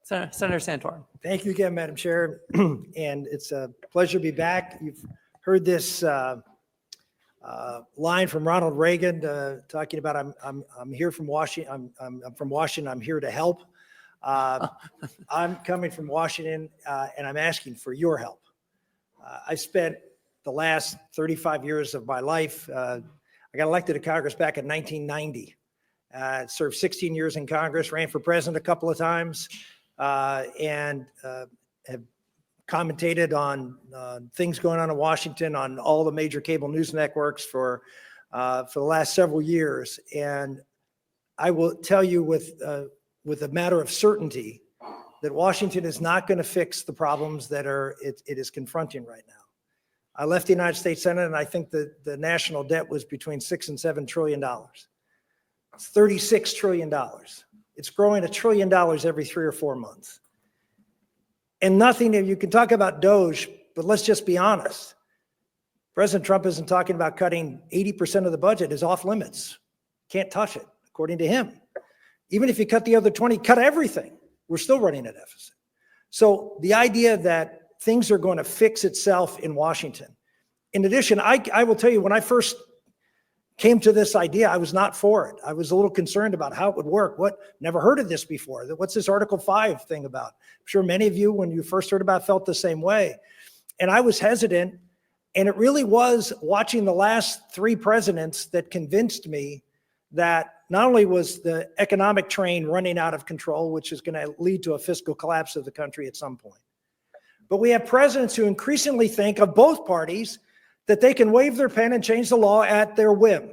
Senator Santorum. Thank you again, Madam Chair. And it's a pleasure to be back. You've heard this line from Ronald Reagan talking about I'm here from Washington. I'm from Washington. I'm here to help. I'm coming from Washington, and I'm asking for your help. I spent the last 35 years of my life. I got elected to Congress back in 1990. Served 16 years in Congress, ran for president a couple of times, and have commentated on things going on in Washington on all the major cable news networks for the last several years. And I will tell you with a matter of certainty that Washington is not going to fix the problems that it is confronting right now. I left the United States Senate, and I think that the national debt was between $6 and $7 trillion. It's $36 trillion. It's growing $1 trillion every 3 or 4 months. And nothing, you can talk about DOGE, but let's just be honest. President Trump isn't talking about cutting 80% of the budget is off limits. Can't touch it, according to him. Even if you cut the other 20, cut everything, we're still running a deficit. So the idea that things are going to fix itself in Washington. In addition, I will tell you, when I first came to this idea, I was not for it. I was a little concerned about how it would work. Never heard of this before. What's this Article 5 thing about? I'm sure many of you, when you first heard about it, felt the same way. And I was hesitant. And it really was watching the last 3 presidents that convinced me that not only was the economic train running out of control, which is going to lead to a fiscal collapse of the country at some point, but we have presidents who increasingly think of both parties that they can wave their pen and change the law at their whim.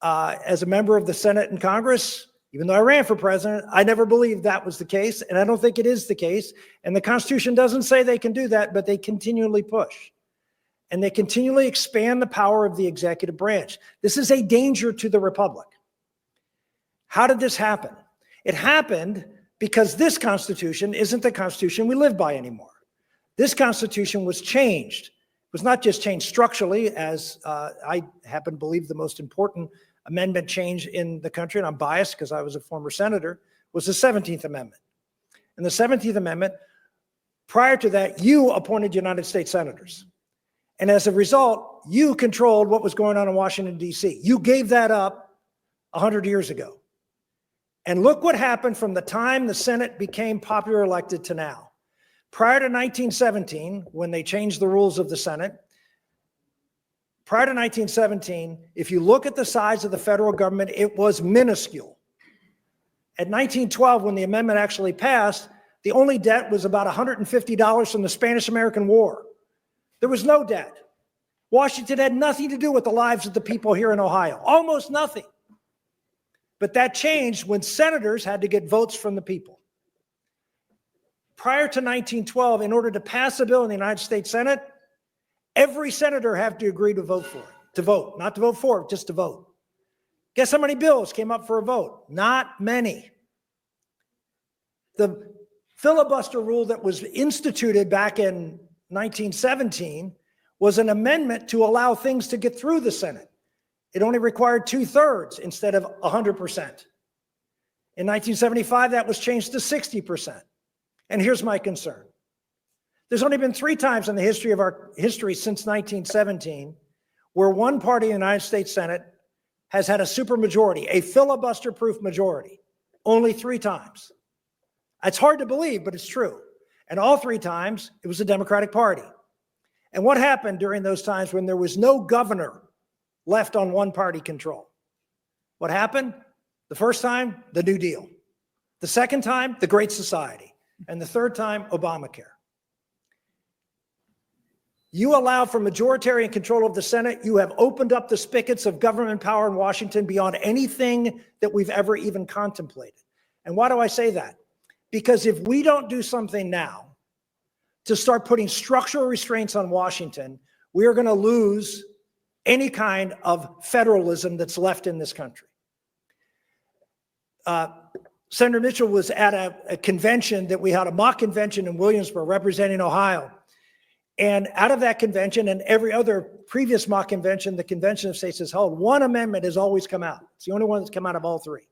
As a member of the Senate and Congress, even though I ran for president, I never believed that was the case, and I don't think it is the case. And the Constitution doesn't say they can do that, but they continually push. And they continually expand the power of the executive branch. This is a danger to the republic. How did this happen? It happened because this Constitution isn't the Constitution we live by anymore. This Constitution was changed. It was not just changed structurally, as I happen to believe the most important amendment change in the country, and I'm biased because I was a former senator, was the 17th Amendment. And the 17th Amendment, prior to that, you appointed United States senators. And as a result, you controlled what was going on in Washington, D.C. You gave that up 100 years ago. And look what happened from the time the Senate became popular elected to now. Prior to 1917, when they changed the rules of the Senate, prior to 1917, if you look at the size of the federal government, it was minuscule. At 1912, when the amendment actually passed, the only debt was about $150 from the Spanish-American War. There was no debt. Washington had nothing to do with the lives of the people here in Ohio, almost nothing. But that changed when senators had to get votes from the people. Prior to 1912, in order to pass a bill in the United States Senate, every senator had to agree to vote for it, to vote, not to vote for it, just to vote. Guess how many bills came up for a vote? Not many. The filibuster rule that was instituted back in 1917 was an amendment to allow things to get through the Senate. It only required 2/3 instead of 100%. In 1975, that was changed to 60%. And here's my concern. There's only been 3 times in the history of our history since 1917 where one party in the United States Senate has had a supermajority, a filibuster-proof majority. Only 3 times. It's hard to believe, but it's true. And all 3 times, it was the Democratic Party. And what happened during those times when there was no governor left on one party control? What happened? The first time, the New Deal. The second time, the Great Society. And the third time, Obamacare. You allow for majoritarian control of the Senate. You have opened up the spigots of government power in Washington beyond anything that we've ever even contemplated. And why do I say that? Because if we don't do something now to start putting structural restraints on Washington, we are going to lose any kind of federalism that's left in this country. Senator Mitchell was at a convention that we had, a mock convention in Williamsburg representing Ohio. And out of that convention and every other previous mock convention the Convention of States has held, one amendment has always come out. It's the only one that's come out of all 3.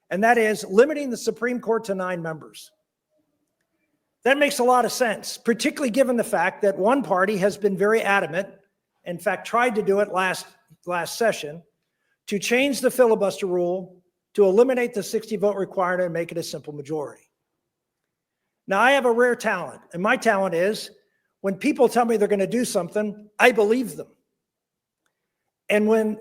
And that is limiting the Supreme Court to 9 members. That makes a lot of sense, particularly given the fact that one party has been very adamant, in fact, tried to do it last session, to change the filibuster rule to eliminate the 60 vote requirement and make it a simple majority. Now, I have a rare talent, and my talent is when people tell me they're going to do something, I believe them. And when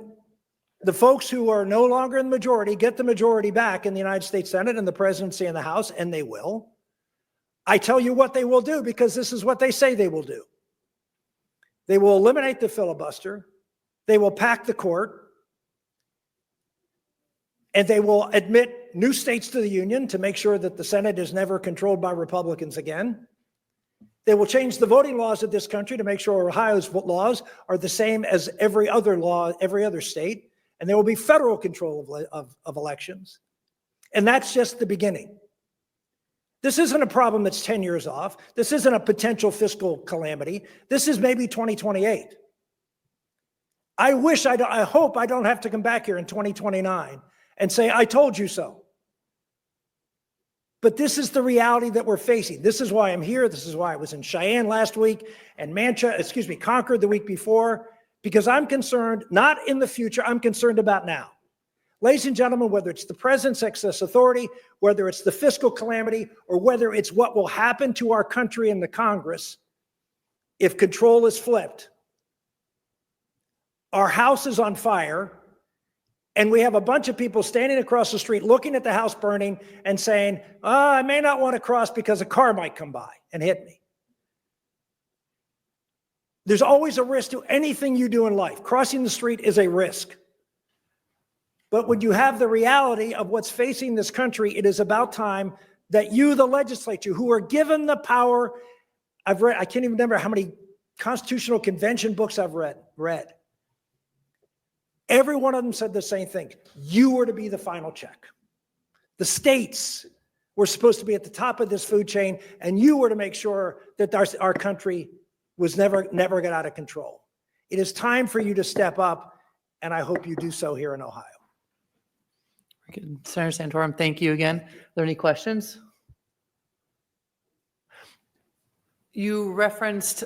the folks who are no longer in the majority get the majority back in the United States Senate and the presidency and the House, and they will, I tell you what they will do, because this is what they say they will do. They will eliminate the filibuster, they will pack the court, and they will admit new states to the Union to make sure that the Senate is never controlled by Republicans again. They will change the voting laws of this country to make sure Ohio's laws are the same as every other law, every other state, and there will be federal control of elections. And that's just the beginning. This isn't a problem that's 10 years off. This isn't a potential fiscal calamity. This is maybe 2028. I hope I don't have to come back here in 2029 and say, I told you so. But this is the reality that we're facing. This is why I'm here. This is why I was in Cheyenne last week and Concord the week before, because I'm concerned, not in the future, I'm concerned about now. Ladies and gentlemen, whether it's the president's excess authority, whether it's the fiscal calamity, or whether it's what will happen to our country and the Congress if control is flipped, our house is on fire, and we have a bunch of people standing across the street looking at the house burning and saying, I may not want to cross because a car might come by and hit me. There's always a risk to anything you do in life. Crossing the street is a risk. But when you have the reality of what's facing this country, it is about time that you, the legislature, who are given the power, I can't even remember how many constitutional convention books I've read. Every one of them said the same thing. You were to be the final check. The states were supposed to be at the top of this food chain, and you were to make sure that our country was never got out of control. It is time for you to step up, and I hope you do so here in Ohio. Good. Senator Santorum, thank you again. Are there any questions? You referenced,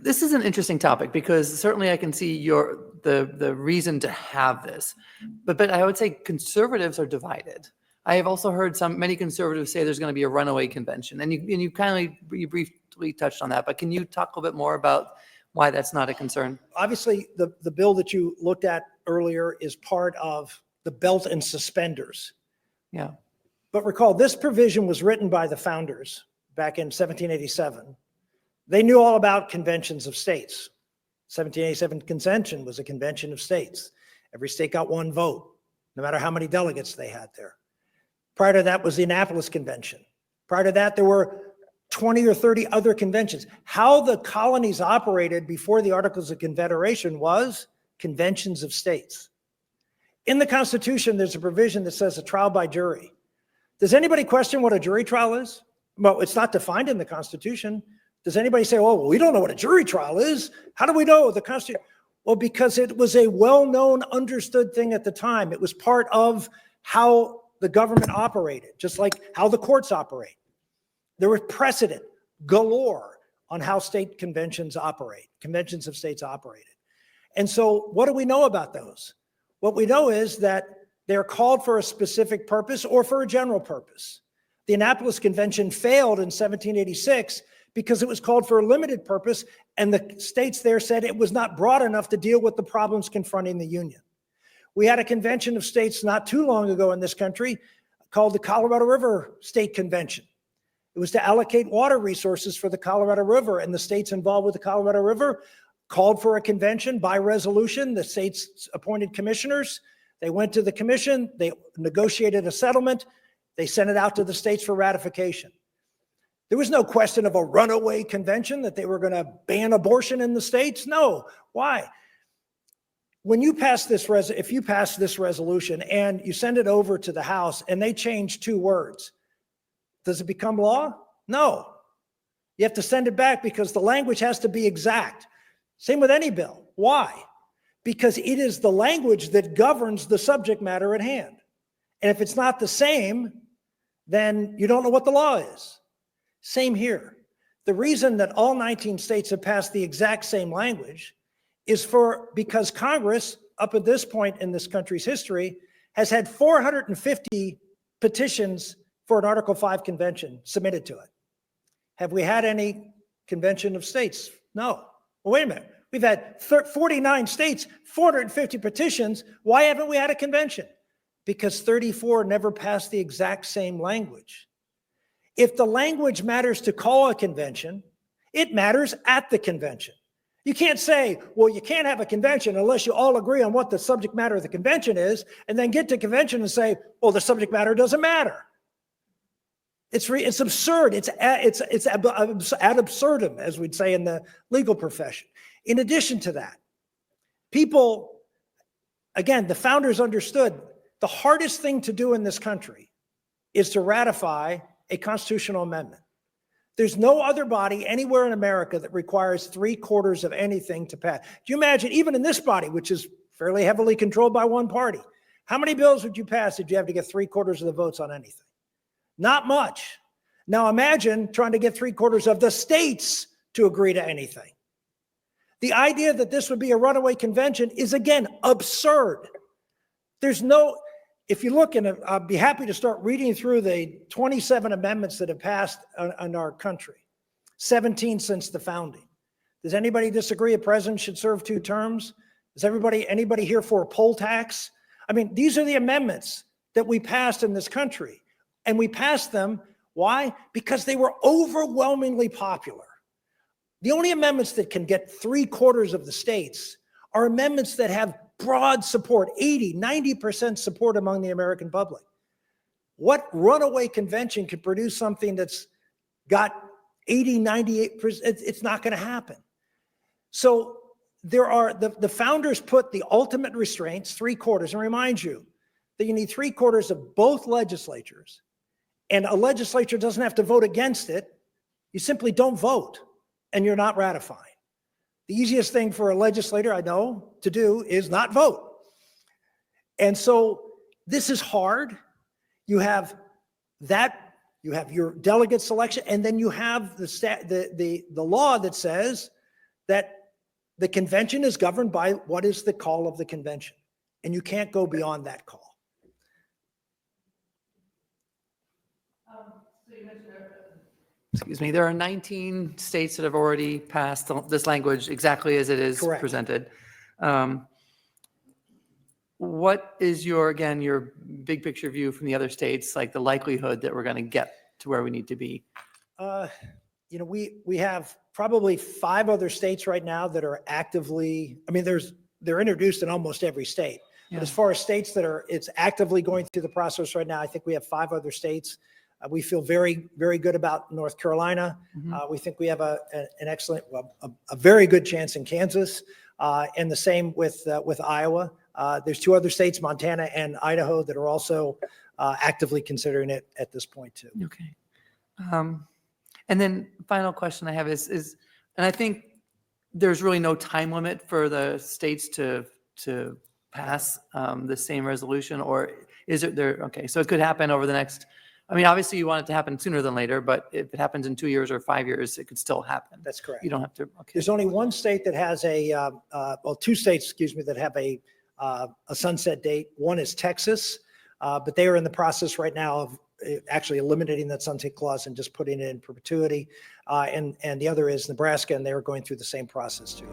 this is an interesting topic because certainly I can see the reason to have this, but I would say conservatives are divided. I have also heard many conservatives say there's going to be a runaway convention, and you briefly touched on that, but can you talk a little bit more about why that's not a concern? Obviously, the bill that you looked at earlier is part of the belt and suspenders. Yeah. But recall, this provision was written by the founders back in 1787. They knew all about conventions of states. 1787 convention was a convention of states. Every state got one vote, no matter how many delegates they had there. Prior to that was the Annapolis Convention. Prior to that, there were 20 or 30 other conventions. How the colonies operated before the Articles of Confederation was conventions of states. In the Constitution, there's a provision that says a trial by jury. Does anybody question what a jury trial is? Well, it's not defined in the Constitution. Does anybody say, oh, well, we don't know what a jury trial is? How do we know the Constitution? Well, because it was a well-known, understood thing at the time. It was part of how the government operated, just like how the courts operate. There was precedent galore on how state conventions operate, conventions of states operated. And so what do we know about those? What we know is that they're called for a specific purpose or for a general purpose. The Annapolis Convention failed in 1786 because it was called for a limited purpose, and the states there said it was not broad enough to deal with the problems confronting the Union. We had a convention of states not too long ago in this country called the Colorado River State Convention. It was to allocate water resources for the Colorado River, and the states involved with the Colorado River called for a convention by resolution. The states appointed commissioners. They went to the commission. They negotiated a settlement. They sent it out to the states for ratification. There was no question of a runaway convention that they were going to ban abortion in the states. No. Why? When you pass this, if you pass this resolution and you send it over to the House and they change 2 words, does it become law? No. You have to send it back because the language has to be exact. Same with any bill. Why? Because it is the language that governs the subject matter at hand. And if it's not the same, then you don't know what the law is. Same here. The reason that all 19 states have passed the exact same language is because Congress, up at this point in this country's history, has had 450 petitions for an Article 5 convention submitted to it. Have we had any convention of states? No. Well, wait a minute. We've had 49 states, 450 petitions. Why haven't we had a convention? Because 34 never passed the exact same language. If the language matters to call a convention, it matters at the convention. You can't say, well, you can't have a convention unless you all agree on what the subject matter of the convention is, and then get to convention and say, well, the subject matter doesn't matter. It's absurd. It's ad absurdum, as we'd say in the legal profession. In addition to that, people, again, the founders understood the hardest thing to do in this country is to ratify a constitutional amendment. There's no other body anywhere in America that requires 3/4 of anything to pass. Do you imagine, even in this body, which is fairly heavily controlled by one party, how many bills would you pass if you have to get 3/4 of the votes on anything? Not much. Now imagine trying to get 3/4 of the states to agree to anything. The idea that this would be a runaway convention is, again, absurd. There's no, if you look, and I'll be happy to start reading through the 27 amendments that have passed in our country, 17 since the founding. Does anybody disagree a president should serve 2 terms? Is anybody here for a poll tax? I mean, these are the amendments that we passed in this country. And we passed them, why? Because they were overwhelmingly popular. The only amendments that can get 3/4 of the states are amendments that have broad support, 80, 90% support among the American public. What runaway convention could produce something that's got 80, 98%? It's not going to happen. So there are, the founders put the ultimate restraints, 3/4, and remind you that you need 3/4 of both legislatures, and a legislature doesn't have to vote against it. You simply don't vote, and you're not ratifying. The easiest thing for a legislator, I know, to do is not vote. And so this is hard. You have that, you have your delegate selection, and then you have the law that says that the convention is governed by what is the call of the convention, and you can't go beyond that call. Excuse me, there are 19 states that have already passed this language exactly as it is Correct. presented. What is your big picture view from the other states, like the likelihood that we're going to get to where we need to be? You know, we have probably 5 other states right now that are actively, I mean, they're introduced in almost every state. Yeah. But as far as states that it's actively going through the process right now, I think we have 5 other states. We feel very, very good about North Carolina. Mm-hmm. We think we have an excellent, a very good chance in Kansas, and the same with Iowa. There's 2 other states, Montana and Idaho, that are also actively considering it at this point too. Okay. And then final question I have is, and I think there's really no time limit for the states to pass the same resolution, or is it there? Okay, so it could happen over the next. I mean, obviously you want it to happen sooner than later, but if it happens in 2 years or 5 years, it could still happen. That's correct. You don't have to. Okay. There's only one state that has well, 2 states, excuse me, that have a sunset date. One is Texas, but they are in the process right now of actually eliminating that sunset clause and just putting it in perpetuity. And the other is Nebraska, and they are going through the same process too.